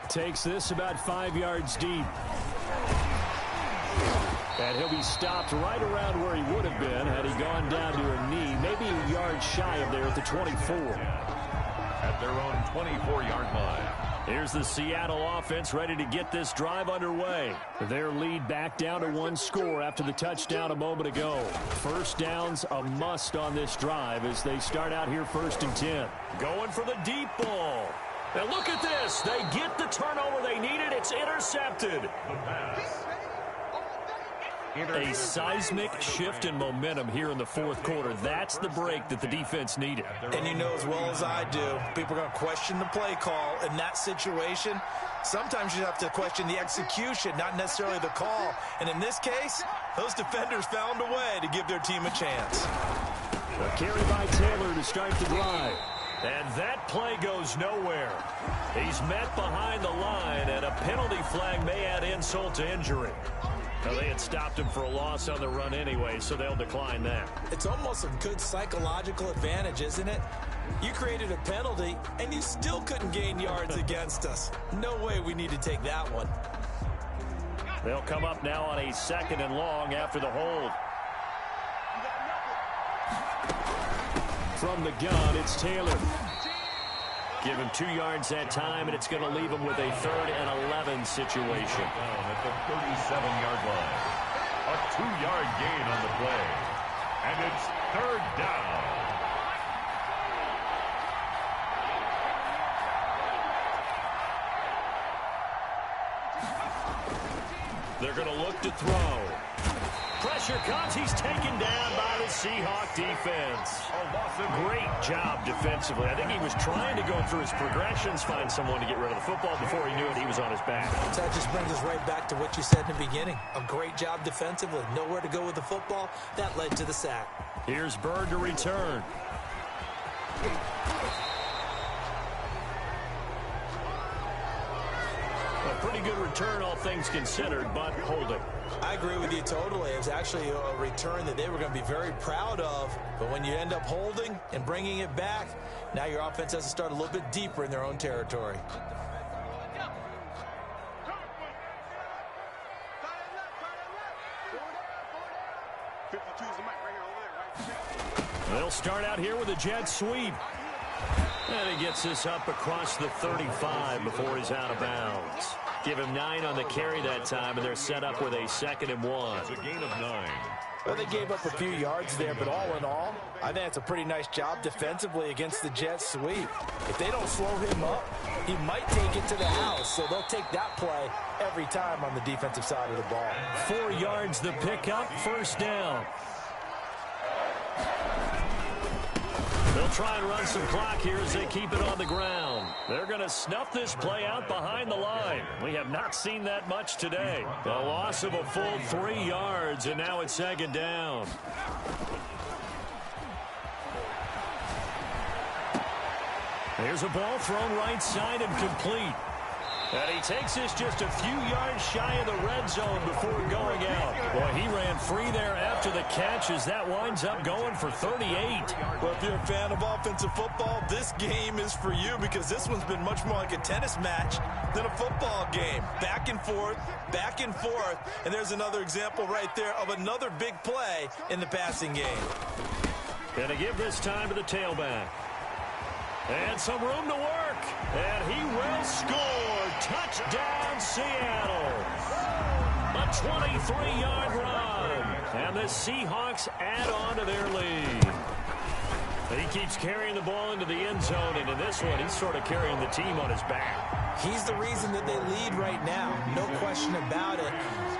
Speaker 1: Takes this about 5 yards deep. And he'll be stopped right around where he would have been had he gone down to a knee, maybe a yard shy of there at the 24.
Speaker 2: At their own 24-yard line.
Speaker 1: Here's the Seattle offense ready to get this drive underway. Their lead back down to one score after the touchdown a moment ago. First down's a must on this drive as they start out here 1st and 10. Going for the deep ball. And look at this. They get the turnover they needed. It's intercepted.
Speaker 2: The pass.
Speaker 1: A seismic shift in momentum here in the fourth quarter. That's the break that the defense needed.
Speaker 3: And you know as well as I do, people are going to question the play call in that situation. Sometimes you have to question the execution, not necessarily the call. And in this case, those defenders found a way to give their team a chance.
Speaker 1: A carry by Taylor to start the drive. And that play goes nowhere. He's met behind the line, and a penalty flag may add insult to injury. Well, they had stopped him for a loss on the run anyway, so they'll decline that.
Speaker 3: It's almost a good psychological advantage, isn't it? You created a penalty, and you still couldn't gain yards against us. No way we need to take that one.
Speaker 1: They'll come up now on a 2nd and long after the hold. From the gun, it's Taylor. Give him 2 yards that time, and it's going to leave him with a 3rd and 11 situation.
Speaker 2: Down at the 37-yard line. A 2-yard gain on the play. And it's 3rd down.
Speaker 1: They're going to look to throw. Pressure comes. He's taken down by the Seahawk defense. Great job defensively. I think he was trying to go through his progressions, find someone to get rid of the football. Before he knew it, he was on his back.
Speaker 3: So that just brings us right back to what you said in the beginning. A great job defensively. Nowhere to go with the football. That led to the sack.
Speaker 1: Here's Bird to return. A pretty good return, all things considered, but holding.
Speaker 3: I agree with you totally. It was actually a return that they were going to be very proud of. But when you end up holding and bringing it back, now your offense has to start a little bit deeper in their own territory.
Speaker 1: They'll start out here with a jet sweep. And he gets this up across the 35 before he's out of bounds. Give him 9 on the carry that time, and they're set up with a 2nd and 1.
Speaker 2: It's a gain of 9.
Speaker 3: Well, they gave up a few yards there, but all in all, I think it's a pretty nice job defensively against the jet sweep. If they don't slow him up, he might take it to the house, so they'll take that play every time on the defensive side of the ball.
Speaker 1: 4 yards the pickup, 1st down. They'll try and run some clock here as they keep it on the ground. They're going to snuff this play out behind the line. We have not seen that much today. A loss of a full 3 yards, and now it's 2nd down. Here's a ball thrown right side and complete. And he takes this just a few yards shy of the red zone before going out. Boy, he ran free there after the catch as that winds up going for 38.
Speaker 3: Well, if you're a fan of offensive football, this game is for you because this one's been much more like a tennis match than a football game. Back and forth, and there's another example right there of another big play in the passing game.
Speaker 1: Gonna give this time to the tailback. And some room to work. And he will score. Touchdown, Seattle. A 23-yard run. And the Seahawks add on to their lead. He keeps carrying the ball into the end zone. And in this one, he's sort of carrying the team on his back.
Speaker 3: He's the reason that they lead right now. No question about it.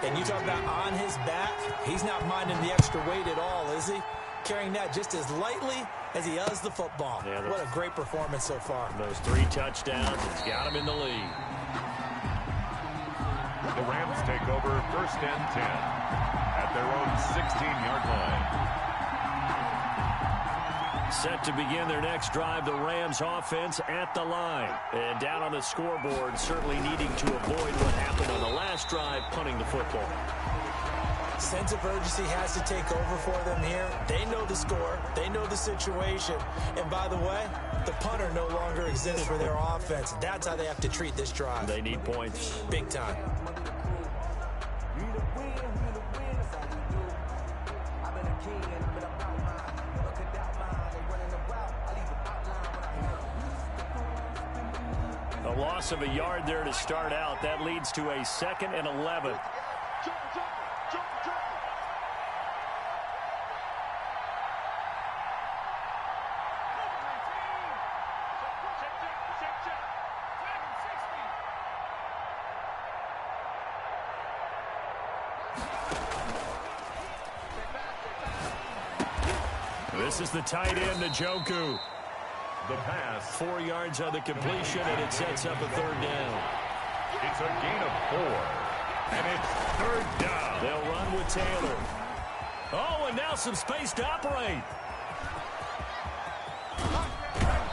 Speaker 3: And you talk about on his back, he's not minding the extra weight at all, is he? Carrying that just as lightly as he does the football. Yeah, what a great performance so far.
Speaker 1: Those 3 touchdowns, it's got him in the lead.
Speaker 2: The Rams take over 1st and 10 at their own 16-yard line.
Speaker 1: Set to begin their next drive, the Rams offense at the line. And down on the scoreboard, certainly needing to avoid what happened on the last drive, punting the football.
Speaker 3: Sense of urgency has to take over for them here. They know the score. They know the situation. And by the way, the punter no longer exists for their offense. That's how they have to treat this drive.
Speaker 1: They need points.
Speaker 3: Big time.
Speaker 1: A loss of a yard there to start out. That leads to a 2nd and 11. This is the tight end, Njoku.
Speaker 2: The pass.
Speaker 1: 4 yards on the completion, and it sets up a 3rd down.
Speaker 2: It's a gain of 4. And it's 3rd down.
Speaker 1: They'll run with Taylor. Oh, and now some space to operate.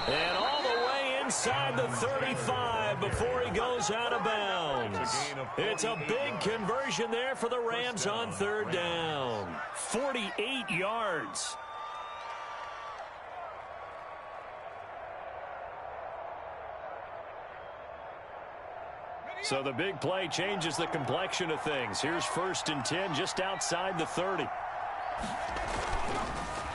Speaker 1: And all the way inside the 35 before he goes out of bounds. It's a big conversion there for the Rams on 3rd down. 48 yards. So the big play changes the complexion of things. Here's 1st and 10 just outside the 30.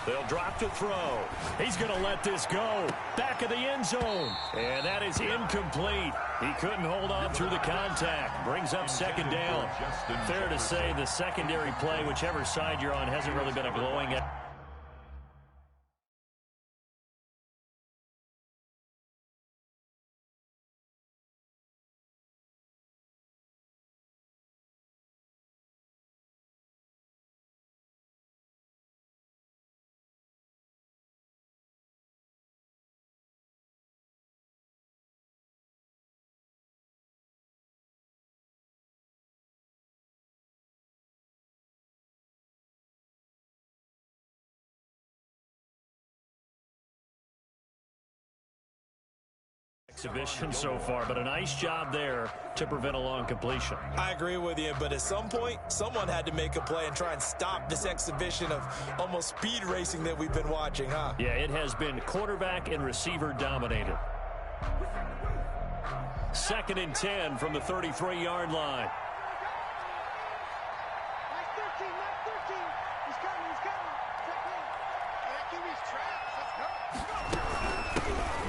Speaker 1: They'll drop to throw. He's going to let this go. Back of the end zone. And that is incomplete. He couldn't hold on through the contact. Brings up 2nd down. Fair to say the secondary play, whichever side you're on, hasn't really been a glowing exhibition so far, but a nice job there to prevent a long completion.
Speaker 3: I agree with you, but at some point, someone had to make a play and try and stop this exhibition of almost speed racing that we've been watching, huh?
Speaker 1: Yeah, it has been quarterback and receiver dominated. 2nd and 10 from the 33-yard line.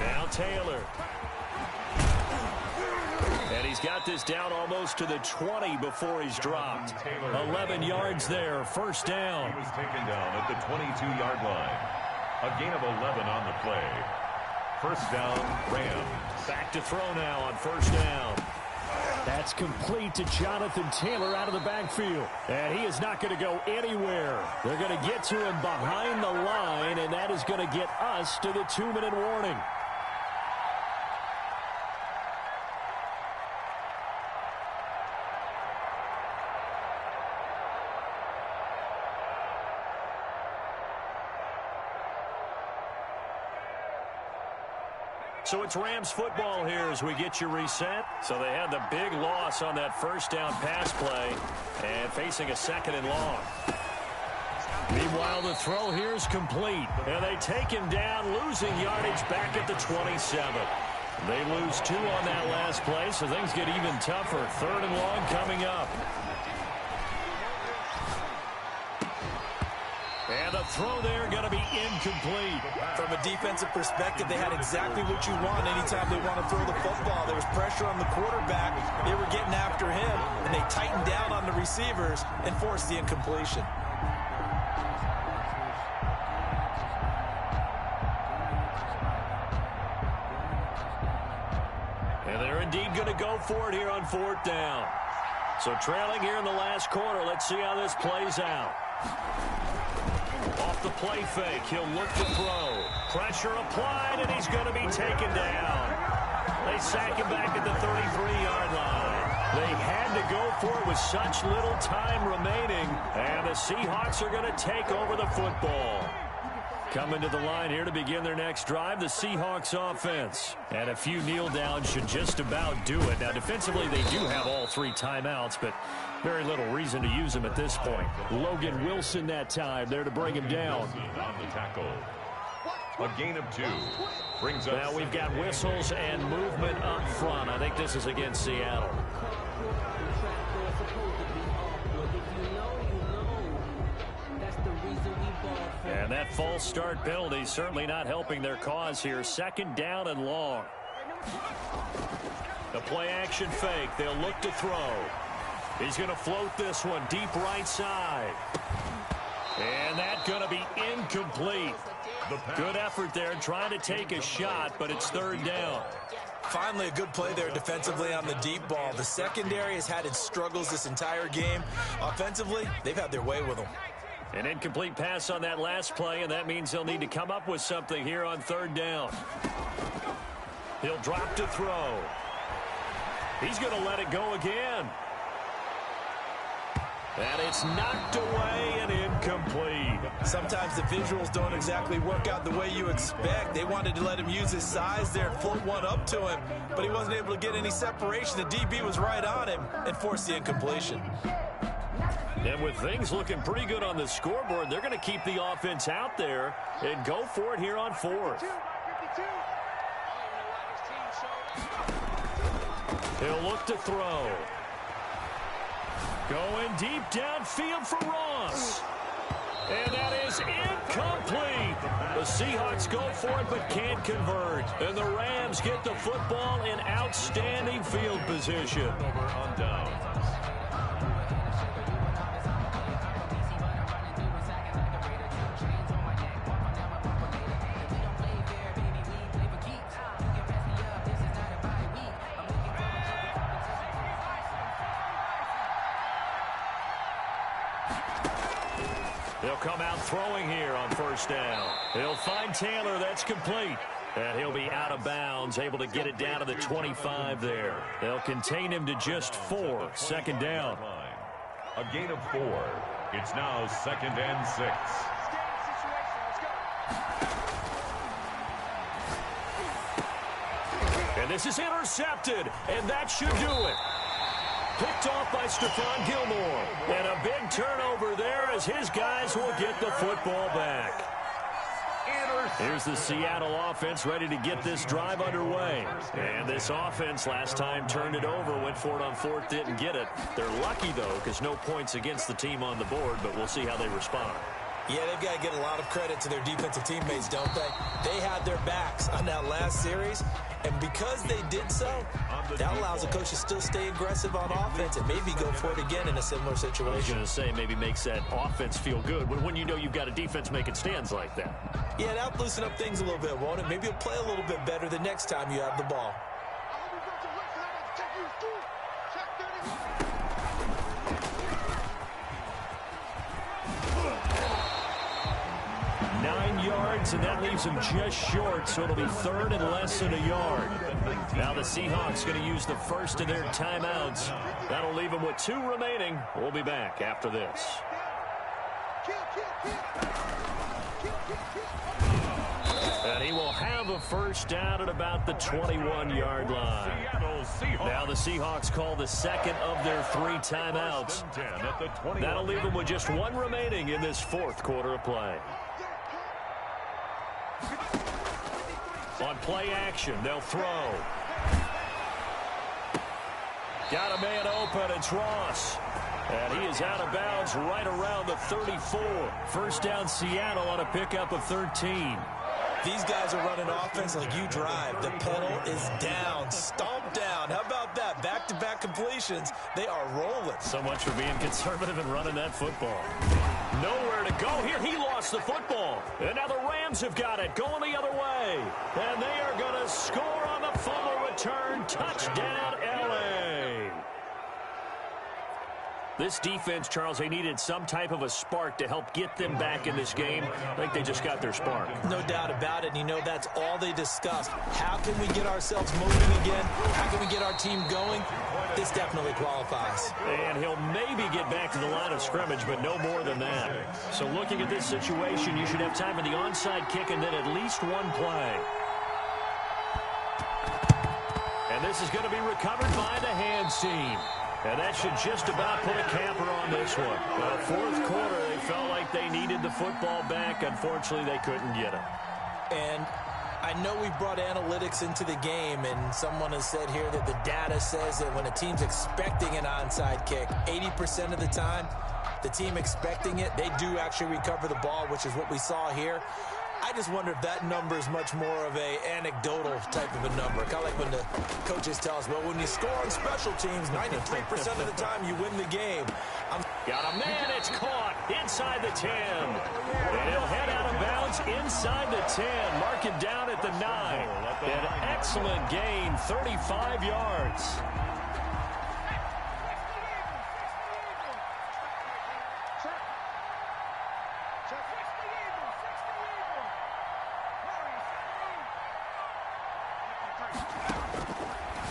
Speaker 1: Now Taylor. And he's got this down almost to the 20 before he's dropped. 11 yards there, 1st down.
Speaker 2: He was taken down at the 22-yard line. A gain of 11 on the play. 1st down, Rams.
Speaker 1: Back to throw now on 1st down. That's complete to Jonathan Taylor out of the backfield. And he is not going to go anywhere. They're going to get to him behind the line, and that is going to get us to the 2-minute warning. So it's Rams football here as we get you reset. So they had the big loss on that 1st down pass play and facing a 2nd and long. Meanwhile, the throw here is complete. And they take him down, losing yardage back at the 27. They lose 2 on that last play, so things get even tougher. 3rd and long coming up. And the throw there going to be incomplete.
Speaker 3: From a defensive perspective, they had exactly what you want anytime they want to throw the football. There was pressure on the quarterback. They were getting after him, and they tightened down on the receivers and forced the incompletion.
Speaker 1: And they're indeed going to go for it here on 4th down. So trailing here in the last quarter. Let's see how this plays out. Off the play fake, he'll look to throw. Pressure applied, and he's going to be taken down. They sack him back at the 33-yard line. They had to go for it with such little time remaining, and the Seahawks are going to take over the football. Coming to the line here to begin their next drive, the Seahawks offense. And a few kneel downs should just about do it. Now, defensively, they do have all 3 timeouts, but very little reason to use them at this point. Logan Wilson that time there to bring him down.
Speaker 2: On the tackle. A gain of 2. Brings up
Speaker 1: now we've got whistles and movement up front. I think this is against Seattle. And that false start penalty certainly not helping their cause here. 2nd down and long. The play action fake. They'll look to throw. He's going to float this one deep right side. And that's going to be incomplete. Good effort there trying to take a shot, but it's 3rd down.
Speaker 3: Finally, a good play there defensively on the deep ball. The secondary has had its struggles this entire game. Offensively, they've had their way with them.
Speaker 1: An incomplete pass on that last play, and that means they'll need to come up with something here on 3rd down. He'll drop to throw. He's going to let it go again. And it's knocked away and incomplete.
Speaker 3: Sometimes the visuals don't exactly work out the way you expect. They wanted to let him use his size there and float one up to him, but he wasn't able to get any separation. The DB was right on him and forced the incompletion.
Speaker 1: And with things looking pretty good on the scoreboard, they're going to keep the offense out there and go for it here on 4th. He'll look to throw. Going deep downfield for Ross. And that is incomplete. The Seahawks go for it but can't convert. And the Rams get the football in outstanding field position.
Speaker 2: over on downs.
Speaker 1: They'll come out throwing here on 1st down. He'll find Taylor. That's complete. And he'll be out of bounds, able to get it down to the 25 there. They'll contain him to just 4. 2nd down.
Speaker 2: A gain of 4. It's now 2nd and 6.
Speaker 1: And this is intercepted, and that should do it. Picked off by Stephon Gilmore. And a big turnover there as his guys will get the football back. Here's the Seattle offense ready to get this drive underway. And this offense last time turned it over, went for it on 4th, didn't get it. They're lucky, though, because no points against the team on the board, but we'll see how they respond.
Speaker 3: Yeah, they've got to get a lot of credit to their defensive teammates, don't they? They had their backs on that last series, and because they did so, that allows the coach to still stay aggressive on offense and maybe go for it again in a similar situation.
Speaker 1: I was going to say maybe makes that offense feel good when you know you've got a defense making stands like that.
Speaker 3: Yeah, that'll loosen up things a little bit, won't it? Maybe you'll play a little bit better the next time you have the ball.
Speaker 1: 9 yards, and that leaves them just short, so it'll be 3rd and less than a yard. Now the Seahawks going to use the first of their timeouts. That'll leave them with 2 remaining. We'll be back after this. And he will have a 1st down at about the 21-yard line. Now the Seahawks call the 2nd of their 3 timeouts. That'll leave them with just 1 remaining in this 4th quarter of play. On play action, they'll throw. Got a man open, it's Ross. And he is out of bounds right around the 34. 1st down Seattle on a pickup of 13.
Speaker 3: These guys are running offense like you drive. The pedal is down, stomp down. How about that? Back-to-back completions. They are rolling.
Speaker 1: So much for being conservative and running that football. Nowhere to go here. He lost the football. And now the Rams have got it going the other way. And they are going to score on the fumble return. Touchdown, L.A. This defense, Charles, they needed some type of a spark to help get them back in this game. I think they just got their spark.
Speaker 3: No doubt about it. And you know, that's all they discussed. How can we get ourselves moving again? How can we get our team going? This definitely qualifies.
Speaker 1: And he'll maybe get back to the line of scrimmage, but no more than that. So looking at this situation, you should have time for the onside kick and then at least one play. And this is going to be recovered by the hands team. And that should just about put a camper on this one. Well, fourth quarter, they felt like they needed the football back. Unfortunately, they couldn't get it.
Speaker 3: And I know we've brought analytics into the game, and someone has said here that the data says that when a team's expecting an onside kick, 80% of the time, the team expecting it, they do actually recover the ball, which is what we saw here. I just wonder if that number is much more of a anecdotal type of a number. Kind of like when the coaches tell us, well, when you score on special teams, 93% of the time you win the game.
Speaker 1: Got a man, it's caught inside the 10. And he'll head out of bounds inside the 10. Mark it down at the 9. An excellent gain, 35 yards.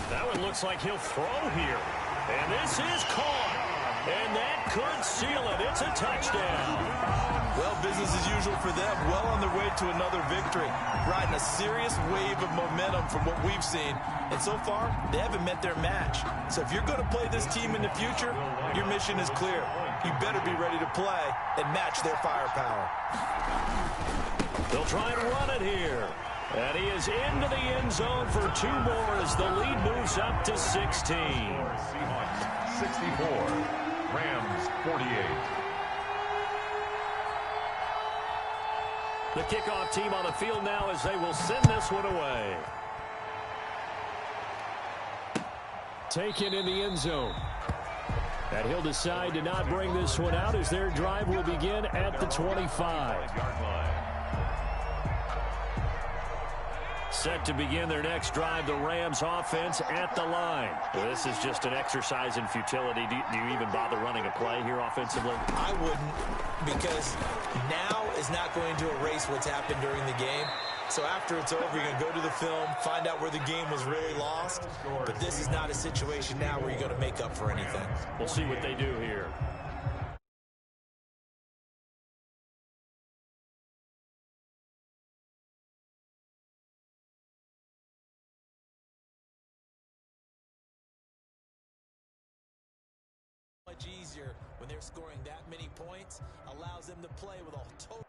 Speaker 1: That one looks like he'll throw here. And this is caught. And that could seal it. It's a touchdown.
Speaker 3: Well, business as usual for them. Well on their way to another victory. Riding a serious wave of momentum from what we've seen. And so far, they haven't met their match. So if you're going to play this team in the future, your mission is clear. You better be ready to play and match their firepower.
Speaker 1: They'll try and run it here. And he is into the end zone for 2 more as the lead moves up to 16.
Speaker 2: Seahawks 64, Rams 48.
Speaker 1: The kickoff team on the field now as they will send this one away. Taken in the end zone. And he'll decide to not bring this one out as their drive will begin at the 25. Set to begin their next drive, the Rams offense at the line. Well, this is just an exercise in futility. Do you even bother running a play here offensively?
Speaker 3: I wouldn't, because now is not going to erase what's happened during the game. So after it's over, you're going to go to the film, find out where the game was really lost. But this is not a situation now where you're going to make up for anything.
Speaker 1: We'll see what they do here.
Speaker 3: Much easier when they're scoring that many points, allows them to play with a total